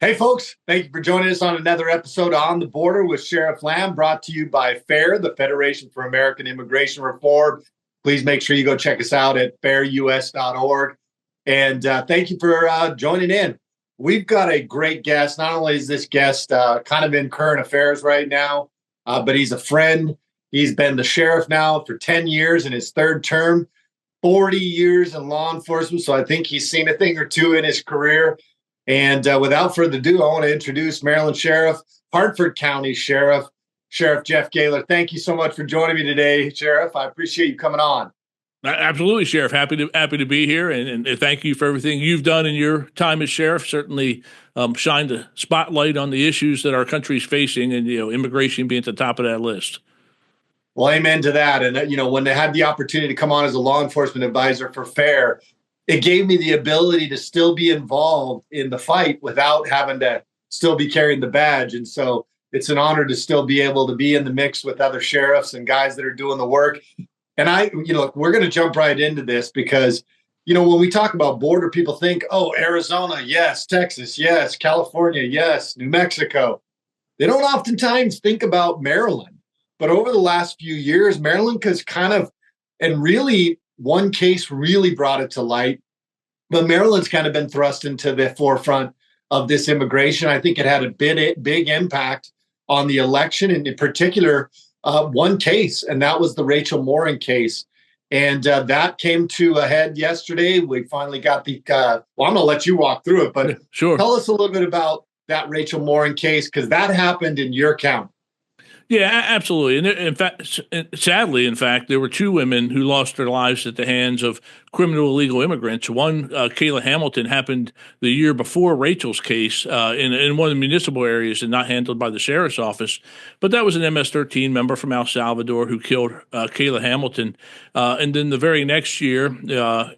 Hey, folks, thank you for joining us on another episode of On the Border with Sheriff Lamb, brought to you by FAIR, the Federation for American Immigration Reform. Please make sure you go check us out at fairus.org. And thank you for joining in. We've got a great guest. Not only is this guest kind of in current affairs right now, but he's a friend. He's been the sheriff now for 10 years in his third term, 40 years in law enforcement. So I think he's seen a thing or two in his career. And without further ado, I want to introduce Maryland Sheriff, Harford County Sheriff, Sheriff Jeff Gahler. Thank you so much for joining me today, Sheriff. I appreciate you coming on. Absolutely, Sheriff. Happy to be here, and thank you for everything you've done in your time as sheriff. Certainly shined a spotlight on the issues that our country's facing, and immigration being at the top of that list. Well, amen to that. And when they had the opportunity to come on as a law enforcement advisor for FAIR, it gave me the ability to still be involved in the fight without having to still be carrying the badge. And so it's an honor to still be able to be in the mix with other sheriffs and guys that are doing the work. And we're going to jump right into this because, when we talk about border, people think, oh, Arizona, yes, Texas, yes, California, yes, New Mexico. They don't oftentimes think about Maryland. But over the last few years, Maryland has really one case really brought it to light, but Maryland's kind of been thrust into the forefront of this immigration. I think it had a big impact on the election, and in particular, one case, and that was the Rachel Morin case. And that came to a head yesterday. We finally got I'm going to let you walk through it, but sure. Tell us a little bit about that Rachel Morin case, because that happened in your county. Yeah, absolutely. And sadly, there were two women who lost their lives at the hands of criminal illegal immigrants. One, Kayla Hamilton, happened the year before Rachel's case in one of the municipal areas and not handled by the sheriff's office. But that was an MS-13 member from El Salvador who killed Kayla Hamilton. And then the very next year,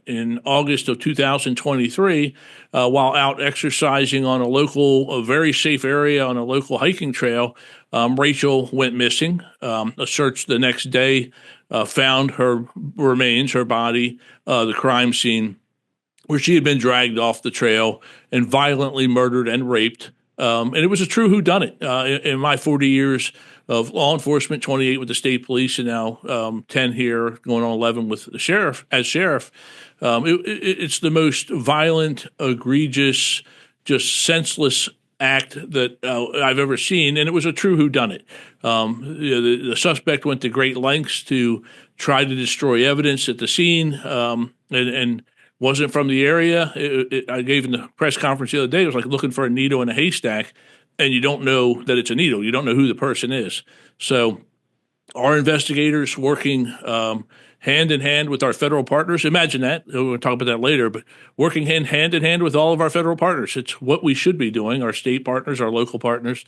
in August of 2023, while out exercising on a very safe area on a local hiking trail, Rachel went missing. A search the next day found her remains, her body, the crime scene, where she had been dragged off the trail and violently murdered and raped. And it was a true whodunit. In my 40 years of law enforcement, 28 with the state police, and now 10 here, going on 11 with the sheriff. It's the most violent, egregious, just senseless act that I've ever seen, and it was a true whodunit. The suspect went to great lengths to try to destroy evidence at the scene, and wasn't from the area. I gave in the press conference the other day, it was like looking for a needle in a haystack, and you don't know that it's a needle. You don't know who the person is. So our investigators working hand in hand with our federal partners. Imagine that. We'll talk about that later, but working hand in hand with all of our federal partners. It's what we should be doing, our state partners, our local partners.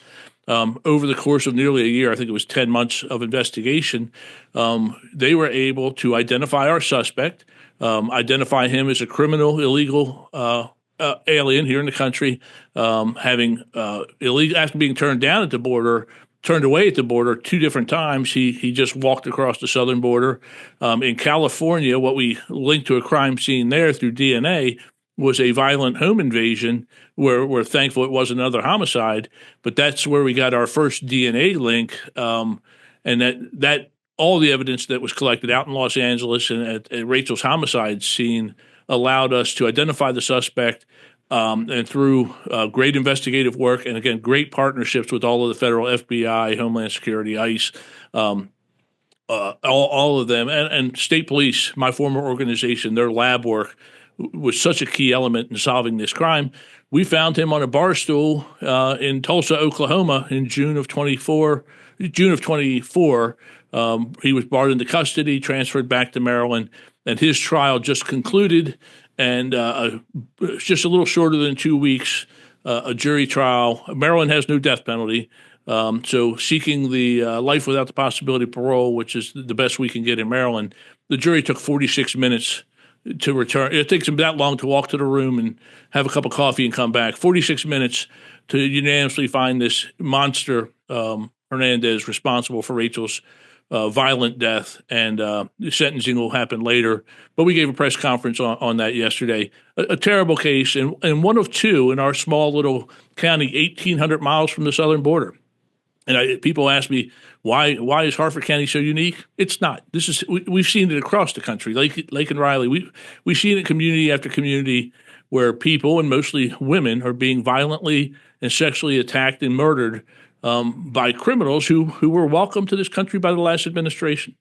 Over the course of nearly a year, I think it was 10 months of investigation, they were able to identify our suspect, identify him as a criminal, illegal alien here in the country, having illegal after being turned away at the border 2 different times. He just walked across the southern border. In California, what we linked to a crime scene there through DNA was a violent home invasion where we're thankful it wasn't another homicide, but that's where we got our first DNA link. And that all the evidence that was collected out in Los Angeles and at Rachel's homicide scene allowed us to identify the suspect. And through great investigative work and, again, great partnerships with all of the federal FBI, Homeland Security, ICE, all of them, and state police, my former organization, their lab work was such a key element in solving this crime. We found him on a bar stool in Tulsa, Oklahoma in June of 24. He was brought into custody, transferred back to Maryland, and his trial just concluded. And just a little shorter than 2 weeks, a jury trial. Maryland has no death penalty, so seeking the life without the possibility of parole, which is the best we can get in Maryland, the jury took 46 minutes to return. It takes them that long to walk to the room and have a cup of coffee and come back. 46 minutes to unanimously find this monster Martinez-Hernandez responsible for Rachel's violent death, and the sentencing will happen later. But we gave a press conference on that yesterday. A terrible case, and one of two in our small little county, 1,800 miles from the southern border. And people ask me, why is Harford County so unique? It's not. We've seen it across the country, Lake and Riley. We've seen it community after community where people, and mostly women, are being violently and sexually attacked and murdered by criminals who were welcomed to this country by the last administration.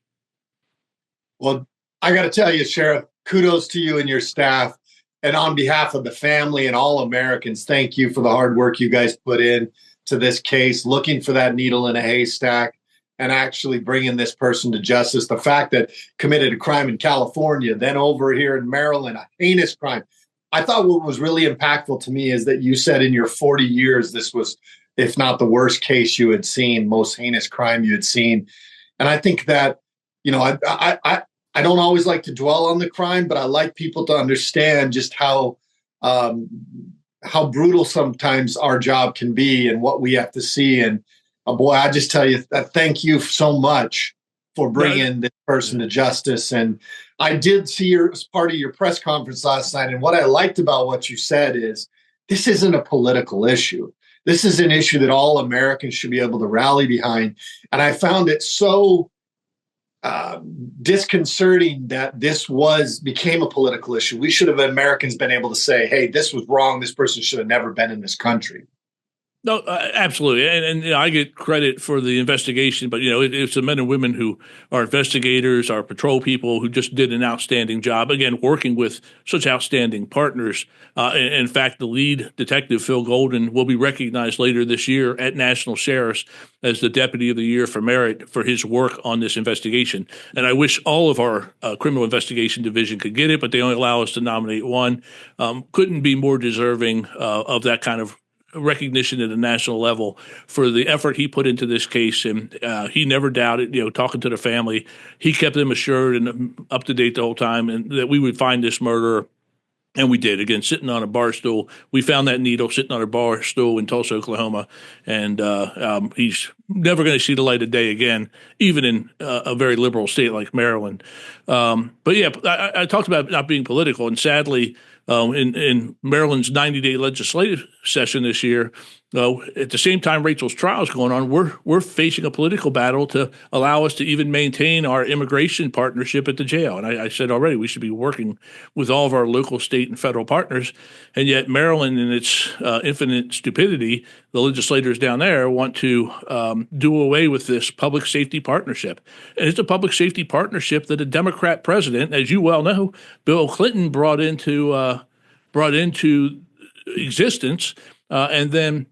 Well, I got to tell you, Sheriff, kudos to you and your staff. And on behalf of the family and all Americans, thank you for the hard work you guys put in to this case, looking for that needle in a haystack and actually bringing this person to justice. The fact that committed a crime in California, then over here in Maryland, a heinous crime. I thought what was really impactful to me is that you said in your 40 years, this was, if not the worst case you had seen, most heinous crime you had seen. And I think that, I don't always like to dwell on the crime, but I like people to understand just how brutal sometimes our job can be and what we have to see. And boy, I just tell you that thank you so much for bringing this person to justice. And I did see as part of your press conference last night. And what I liked about what you said is this isn't a political issue. This is an issue that all Americans should be able to rally behind. And I found it so disconcerting that this became a political issue. We should have, Americans, been able to say, hey, this was wrong. This person should have never been in this country. No, absolutely. And I get credit for the investigation, but, it's the men and women who are investigators, our patrol people who just did an outstanding job, again, working with such outstanding partners. In fact, the lead detective, Phil Golden, will be recognized later this year at National Sheriff's as the Deputy of the Year for merit for his work on this investigation. And I wish all of our criminal investigation division could get it, but they only allow us to nominate one. Couldn't be more deserving of that kind of recognition at a national level for the effort he put into this case. And he never doubted, talking to the family, he kept them assured and up to date the whole time, and that we would find this murderer. And we did, again, sitting on a bar stool. We found that needle sitting on a bar stool in Tulsa, Oklahoma. And he's never going to see the light of day again, even in a very liberal state like Maryland. But yeah, I talked about not being political. And sadly, in Maryland's 90-day legislative session this year, at the same time Rachel's trial is going on, we're facing a political battle to allow us to even maintain our immigration partnership at the jail. And I said already we should be working with all of our local, state, and federal partners. And yet Maryland, in its infinite stupidity, the legislators down there want to do away with this public safety partnership. And it's a public safety partnership that a Democrat president, as you well know, Bill Clinton brought into existence, and then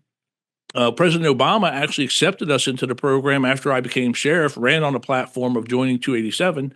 President Obama actually accepted us into the program after I became sheriff, ran on a platform of joining 287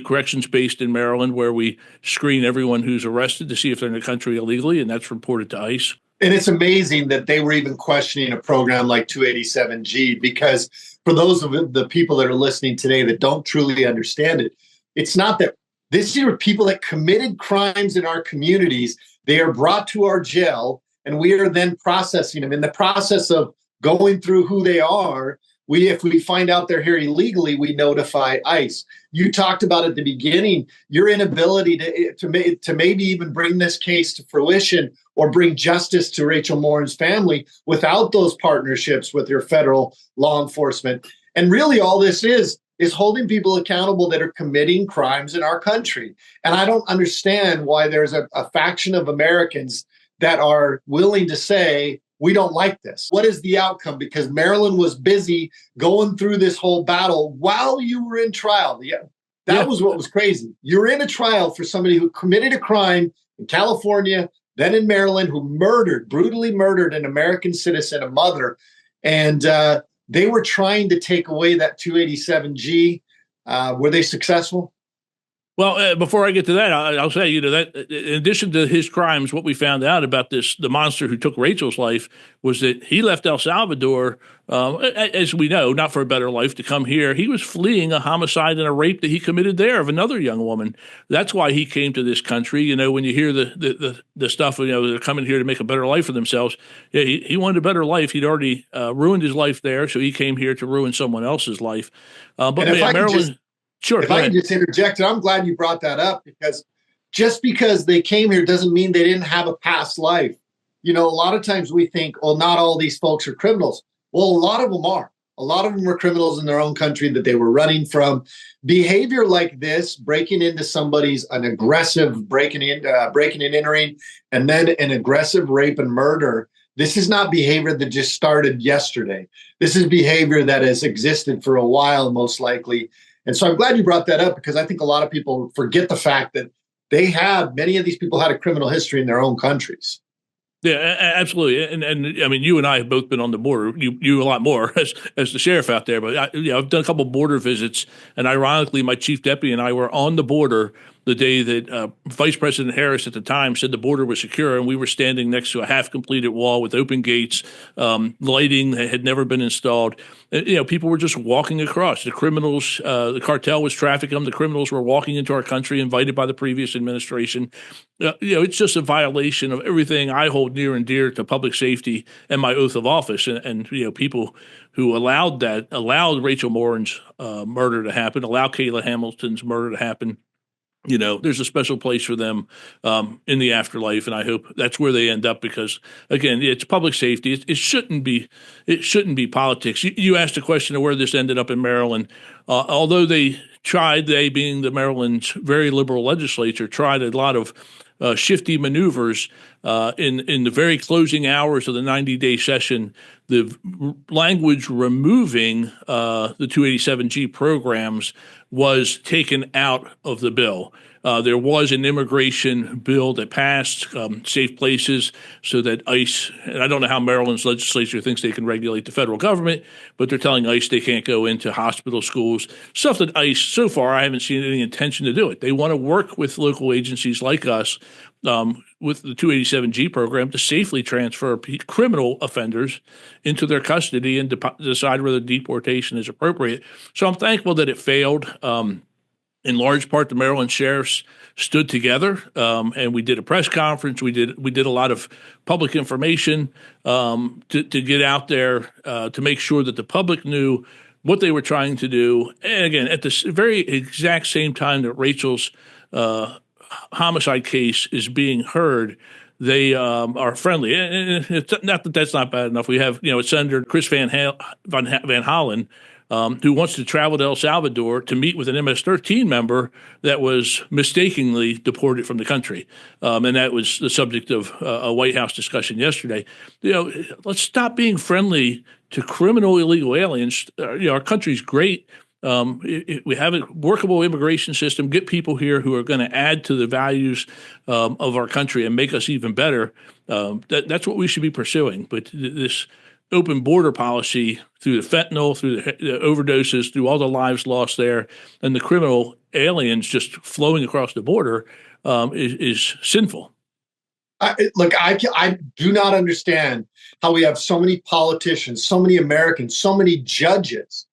corrections based in Maryland, where we screen everyone who's arrested to see if they're in the country illegally, and that's reported to ICE. And it's amazing that they were even questioning a program like 287G, because for those of the people that are listening today that don't truly understand it, it's not that these are people that committed crimes in our communities. They are brought to our jail, and we are then processing them. In the process of going through who they are, if we find out they're here illegally, we notify ICE. You talked about at the beginning your inability to maybe even bring this case to fruition or bring justice to Rachel Morin's family without those partnerships with your federal law enforcement. And really all this is holding people accountable that are committing crimes in our country. And I don't understand why there's a faction of Americans that are willing to say, we don't like this. What is the outcome? Because Maryland was busy going through this whole battle while you were in trial. That was what was crazy. You're in a trial for somebody who committed a crime in California, then in Maryland, who brutally murdered an American citizen, a mother. And they were trying to take away that 287G. Were they successful? Well, before I get to that, I'll say, that in addition to his crimes, what we found out about the monster who took Rachel's life was that he left El Salvador, as we know, not for a better life, to come here. He was fleeing a homicide and a rape that he committed there of another young woman. That's why he came to this country. When you hear the stuff, they're coming here to make a better life for themselves. Yeah, he wanted a better life. He'd already ruined his life there, so he came here to ruin someone else's life. But Maryland. Sure. If I can just interject, and I'm glad you brought that up, because just because they came here doesn't mean they didn't have a past life. A lot of times we think, well, not all these folks are criminals. Well, a lot of them are. A lot of them were criminals in their own country that they were running from. Behavior like this, breaking into an aggressive breaking and entering, and then an aggressive rape and murder. This is not behavior that just started yesterday. This is behavior that has existed for a while, most likely. And so I'm glad you brought that up, because I think a lot of people forget the fact that many of these people had a criminal history in their own countries. Yeah, absolutely. And I mean, you and I have both been on the border. You a lot more as the sheriff out there, but I've done a couple of border visits, and ironically, my chief deputy and I were on the border the day that Vice President Harris at the time said the border was secure, and we were standing next to a half-completed wall with open gates, lighting that had never been installed. People were just walking across. The criminals, the cartel was trafficking them. The criminals were walking into our country, invited by the previous administration. It's just a violation of everything I hold near and dear to public safety and my oath of office. And people who allowed Rachel Morin's murder to happen, allowed Kayla Hamilton's murder to happen. There's a special place for them in the afterlife, and I hope that's where they end up, because, again, it's public safety. It shouldn't be politics. You asked a question of where this ended up in Maryland. Although they being the Maryland's very liberal legislature, tried a lot of shifty maneuvers in the very closing hours of the 90-day session. The language removing the 287G programs was taken out of the bill. There was an immigration bill that passed, safe places, so that ICE, and I don't know how Maryland's legislature thinks they can regulate the federal government, but they're telling ICE they can't go into hospital, schools, stuff that ICE, so far, I haven't seen any intention to do it. They want to work with local agencies like us with the 287G program to safely transfer criminal offenders into their custody and decide whether deportation is appropriate. So I'm thankful that it failed. In large part, the Maryland sheriffs stood together, and we did a press conference. We did a lot of public information to get out there to make sure that the public knew what they were trying to do. And again, at the very exact same time that Rachel's homicide case is being heard, they are friendly. And it's not that that's not bad enough. We have Senator Chris Van Hollen, who wants to travel to El Salvador to meet with an MS-13 member that was mistakenly deported from the country. And that was the subject of a White House discussion yesterday. Let's stop being friendly to criminal illegal aliens. Our country's great. We have a workable immigration system, get people here who are going to add to the values of our country and make us even better. That's what we should be pursuing. But this open border policy, through the fentanyl, through the overdoses, through all the lives lost there, and the criminal aliens just flowing across the border is sinful. I do not understand how we have so many politicians, so many Americans, so many judges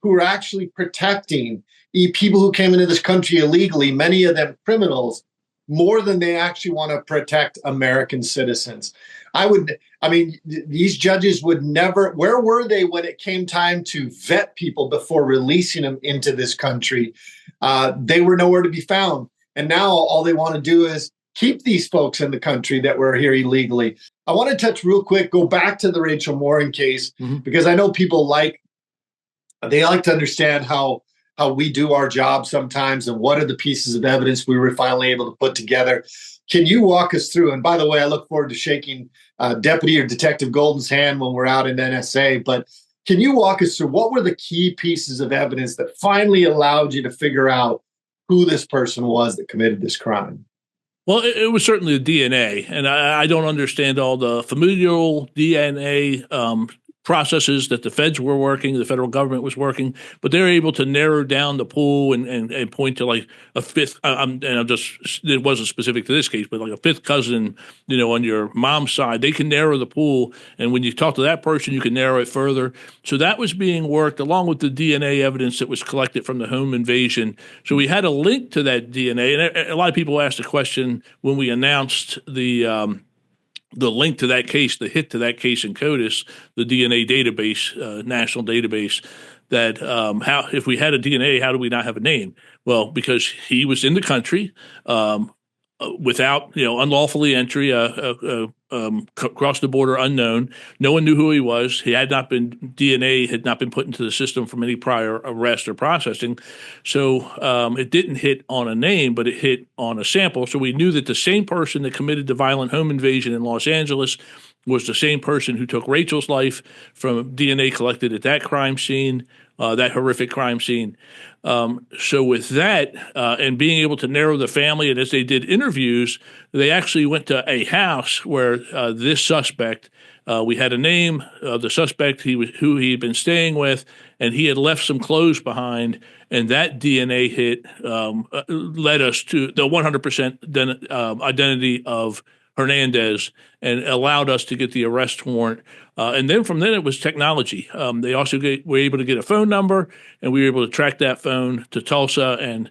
who are actually protecting people who came into this country illegally, many of them criminals, more than they actually want to protect American citizens. These judges would never, where were they when it came time to vet people before releasing them into this country? They were nowhere to be found. And now all they want to do is keep these folks in the country that were here illegally. I want to touch real quick, go back to the Rachel Morin case, because I know people like to understand how we do our job sometimes and what are the pieces of evidence we were finally able to put together. Can you walk us through? And by the way, I look forward to shaking Deputy or Detective Golden's hand when we're out in NSA. But can you walk us through what were the key pieces of evidence that finally allowed you to figure out who this person was that committed this crime? Well, it was certainly the DNA, and I don't understand all the familial DNA processes that the feds were working, the federal government was working, but they're able to narrow down the pool and point to like a fifth. It wasn't specific to this case, but like a fifth cousin, on your mom's side, they can narrow the pool. And when you talk to that person, you can narrow it further. So that was being worked along with the DNA evidence that was collected from the home invasion. So we had a link to that DNA. And a lot of people asked the question when we announced the link to that case, the hit to that case in CODIS, the DNA database, national database, that how if we had a DNA, how do we not have a name? Well, because he was in the country without, unlawfully entry, crossed the border unknown. No one knew who he was. DNA had not been put into the system from any prior arrest or processing. So it didn't hit on a name, but it hit on a sample. So we knew that the same person that committed the violent home invasion in Los Angeles was the same person who took Rachel's life from DNA collected at that crime scene, that horrific crime scene. So with that, and being able to narrow the family, and as they did interviews, they actually went to a house where this suspect, we had a name of the suspect, who he had been staying with, and he had left some clothes behind, and that DNA hit led us to the 100% identity of Hernandez and allowed us to get the arrest warrant. And then from then it was technology. They also were able to get a phone number, and we were able to track that phone to Tulsa. And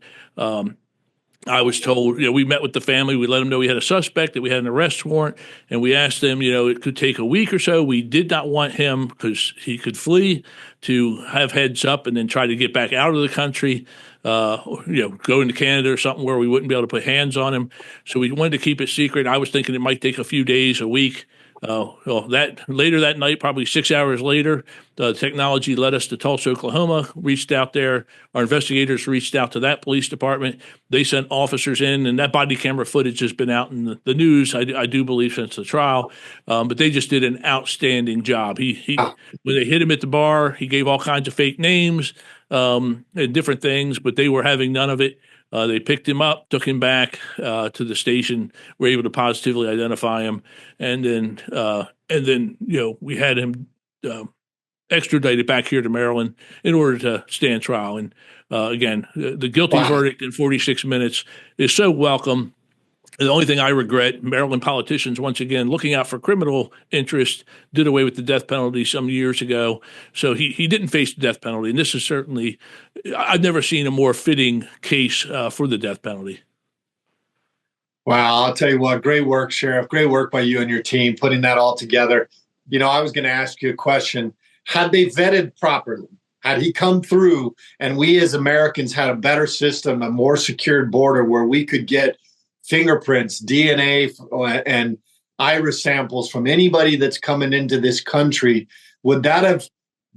I was told, we met with the family. We let them know we had a suspect, that we had an arrest warrant, and we asked them, it could take a week or so. We did not want him, because he could flee, to have heads up and then try to get back out of the country. Go into Canada or something where we wouldn't be able to put hands on him. So we wanted to keep it secret. I was thinking it might take a few days, a week. Later that night, probably 6 hours later, the technology led us to Tulsa, Oklahoma, reached out there. Our investigators reached out to that police department. They sent officers in, and that body camera footage has been out in the news, I do believe, since the trial. But they just did an outstanding job. He when they hit him at the bar, he gave all kinds of fake names and different things, but they were having none of it. They picked him up, took him back to the station, were able to positively identify him, and then we had him extradited back here to Maryland in order to stand trial. And again, the guilty verdict in 46 minutes is so welcome. The only thing I regret, Maryland politicians, once again, looking out for criminal interest, did away with the death penalty some years ago. So he didn't face the death penalty. And this is certainly, I've never seen a more fitting case for the death penalty. Wow, I'll tell you what, great work, Sheriff. Great work by you and your team putting that all together. I was going to ask you a question. Had they vetted properly? Had he come through and we as Americans had a better system, a more secured border where we could get fingerprints, DNA, and iris samples from anybody that's coming into this country, would that have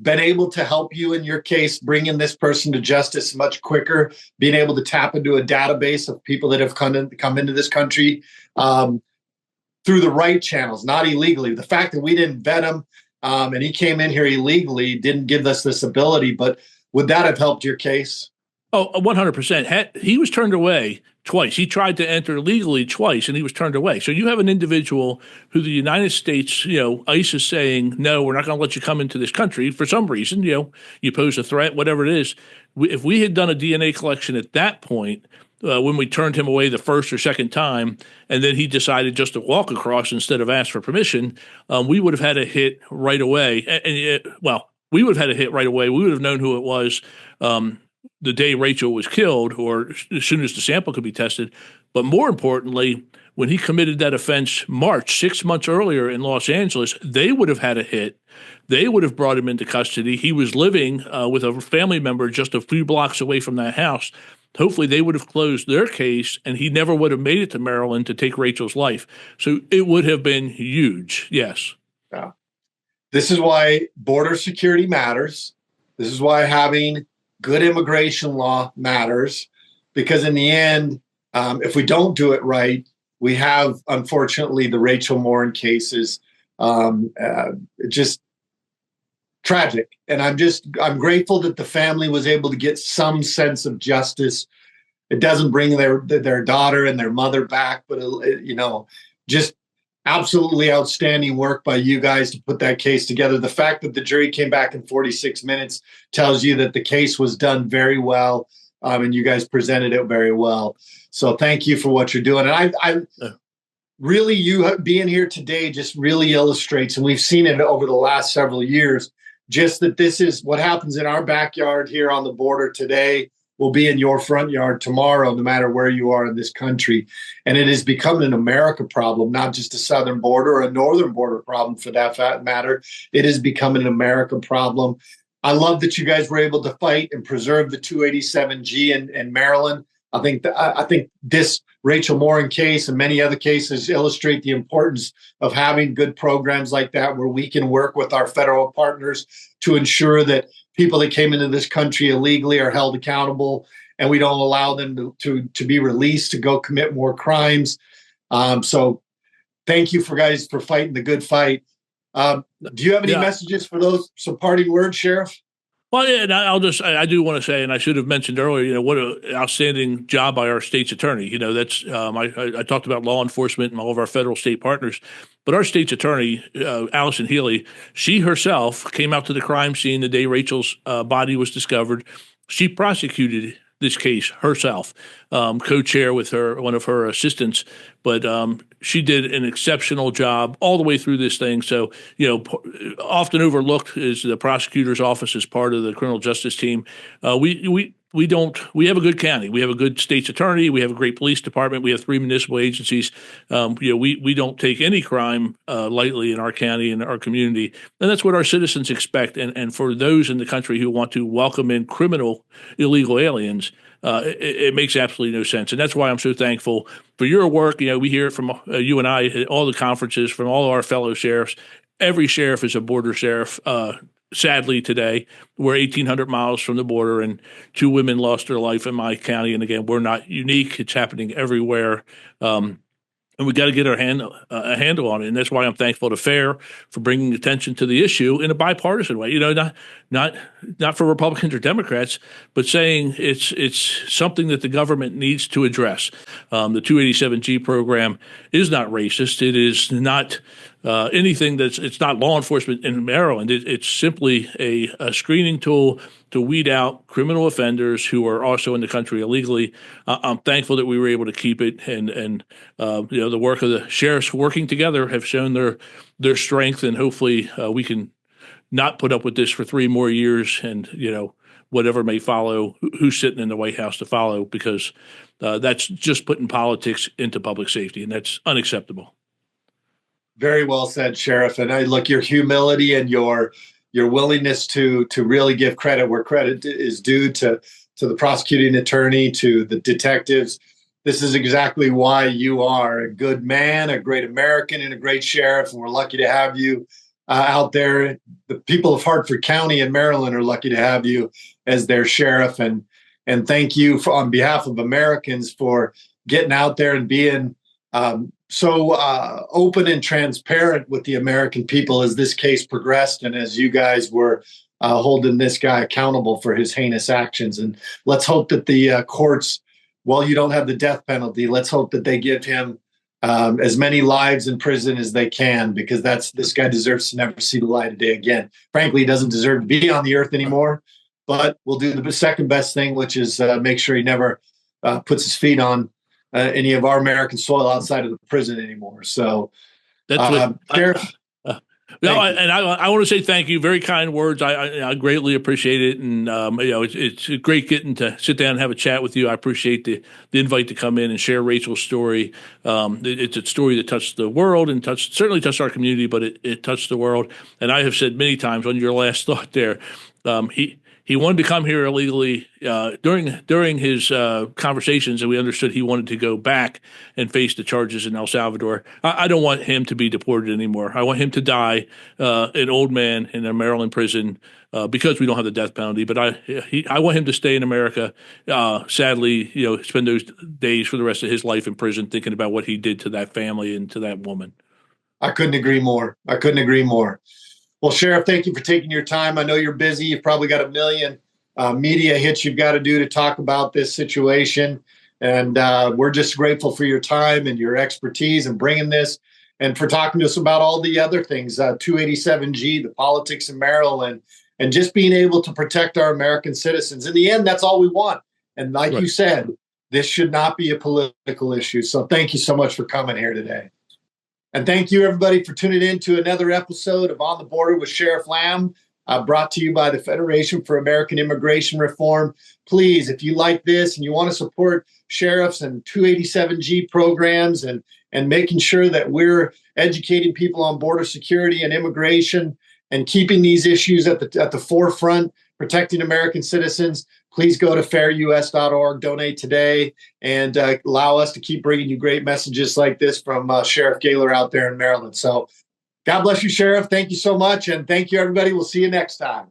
been able to help you in your case, bringing this person to justice much quicker, being able to tap into a database of people that have come into this country through the right channels, not illegally? The fact that we didn't vet him and he came in here illegally didn't give us this ability, but would that have helped your case? Oh, 100%. He was turned away twice. He tried to enter legally twice, and he was turned away. So you have an individual who the United States, ICE is saying, no, we're not going to let you come into this country for some reason. You pose a threat, whatever it is. If we had done a DNA collection at that point, when we turned him away the first or second time, and then he decided just to walk across instead of ask for permission, we would have had a hit right away. We would have had a hit right away. We would have known who it was the day Rachel was killed, or as soon as the sample could be tested. But more importantly, when he committed that offense March, 6 months earlier in Los Angeles, they would have had a hit. They would have brought him into custody. He was living with a family member just a few blocks away from that house. Hopefully they would have closed their case, and he never would have made it to Maryland to take Rachel's life. So it would have been huge. Yes. Yeah. This is why border security matters. This is why having good immigration law matters, because in the end, if we don't do it right, we have, unfortunately, the Rachel Morin cases. Just tragic. And I'm grateful that the family was able to get some sense of justice. It doesn't bring their daughter and their mother back, but just absolutely outstanding work by you guys to put that case together. The fact that the jury came back in 46 minutes tells you that the case was done very well, and you guys presented it very well. So thank you for what you're doing. And I really, you being here today just really illustrates, and we've seen it over the last several years, just that this is what happens in our backyard here on the border today will be in your front yard tomorrow, no matter where you are in this country. And it has become an America problem, not just a southern border or a northern border problem for that matter. It has become an America problem. I love that you guys were able to fight and preserve the 287G in Maryland. I think this Rachel Morin case and many other cases illustrate the importance of having good programs like that, where we can work with our federal partners to ensure that people that came into this country illegally are held accountable, and we don't allow them to be released to go commit more crimes. So thank you for fighting the good fight. Do you have any messages for those? Some parting words, Sheriff? Well, yeah, and I do want to say, and I should have mentioned earlier, what an outstanding job by our state's attorney. That's I talked about law enforcement and all of our federal state partners, but our state's attorney, Allison Healy, she herself came out to the crime scene the day Rachel's body was discovered. She prosecuted this case herself, co-chair with one of her assistants, but she did an exceptional job all the way through this thing. So, often overlooked is the prosecutor's office as part of the criminal justice team. We have a good county. We have a good state's attorney. We have a great police department. We have 3 municipal agencies. We don't take any crime lightly in our county and our community. And that's what our citizens expect. And for those in the country who want to welcome in illegal aliens, it makes absolutely no sense. And that's why I'm so thankful for your work. We hear it from you and I at all the conferences from all our fellow sheriffs. Every sheriff is a border sheriff. Sadly, today, we're 1,800 miles from the border, and 2 women lost their life in my county. And again, we're not unique. It's happening everywhere. And we got to get a handle on it. And that's why I'm thankful to FAIR for bringing attention to the issue in a bipartisan way. Not for Republicans or Democrats, but saying it's something that the government needs to address. The 287G program is not racist. It is not anything it's not law enforcement in Maryland. It's simply a screening tool to weed out criminal offenders who are also in the country illegally. I'm thankful that we were able to keep it, and the work of the sheriffs working together have shown their strength, and hopefully we can not put up with this for 3 more years, and whatever may follow, who's sitting in the White House to follow, because that's just putting politics into public safety, and that's unacceptable. Very well said, Sheriff. And look, your humility and your willingness to really give credit where credit is due to the prosecuting attorney, to the detectives. This is exactly why you are a good man, a great American, and a great sheriff. And we're lucky to have you out there. The people of Harford County in Maryland are lucky to have you as their sheriff. And thank you on behalf of Americans for getting out there and being so open and transparent with the American people as this case progressed, and as you guys were holding this guy accountable for his heinous actions. And let's hope that the courts, while you don't have the death penalty, let's hope that they give him as many lives in prison as they can, because this guy deserves to never see the light of day again. Frankly, he doesn't deserve to be on the earth anymore, but we'll do the second best thing, which is make sure he never puts his feet on any of our American soil outside of the prison anymore. So that's Sheriff. I want to say thank you. Very kind words. I greatly appreciate it. And, it's great getting to sit down and have a chat with you. I appreciate the invite to come in and share Rachel's story. It's a story that touched the world and certainly touched our community, but it touched the world. And I have said many times on your last thought there, he wanted to come here illegally during his conversations, and we understood he wanted to go back and face the charges in El Salvador. I don't want him to be deported anymore. I want him to die an old man in a Maryland prison because we don't have the death penalty. But I want him to stay in America. Sadly, spend those days for the rest of his life in prison thinking about what he did to that family and to that woman. I couldn't agree more. Well, Sheriff, thank you for taking your time. I know you're busy. You've probably got a million media hits you've got to do to talk about this situation. And we're just grateful for your time and your expertise in bringing this. and for talking to us about all the other things, 287G, the politics in Maryland, and just being able to protect our American citizens. In the end, that's all we want. And like you said, this should not be a political issue. So thank you so much for coming here today. And thank you, everybody, for tuning in to another episode of On the Border with Sheriff Lamb, brought to you by the Federation for American Immigration Reform. Please, if you like this and you want to support sheriffs and 287G programs and making sure that we're educating people on border security and immigration and keeping these issues at the forefront, protecting American citizens, please go to fairus.org, donate today, and allow us to keep bringing you great messages like this from Sheriff Gahler out there in Maryland. So God bless you, Sheriff. Thank you so much. And thank you, everybody. We'll see you next time.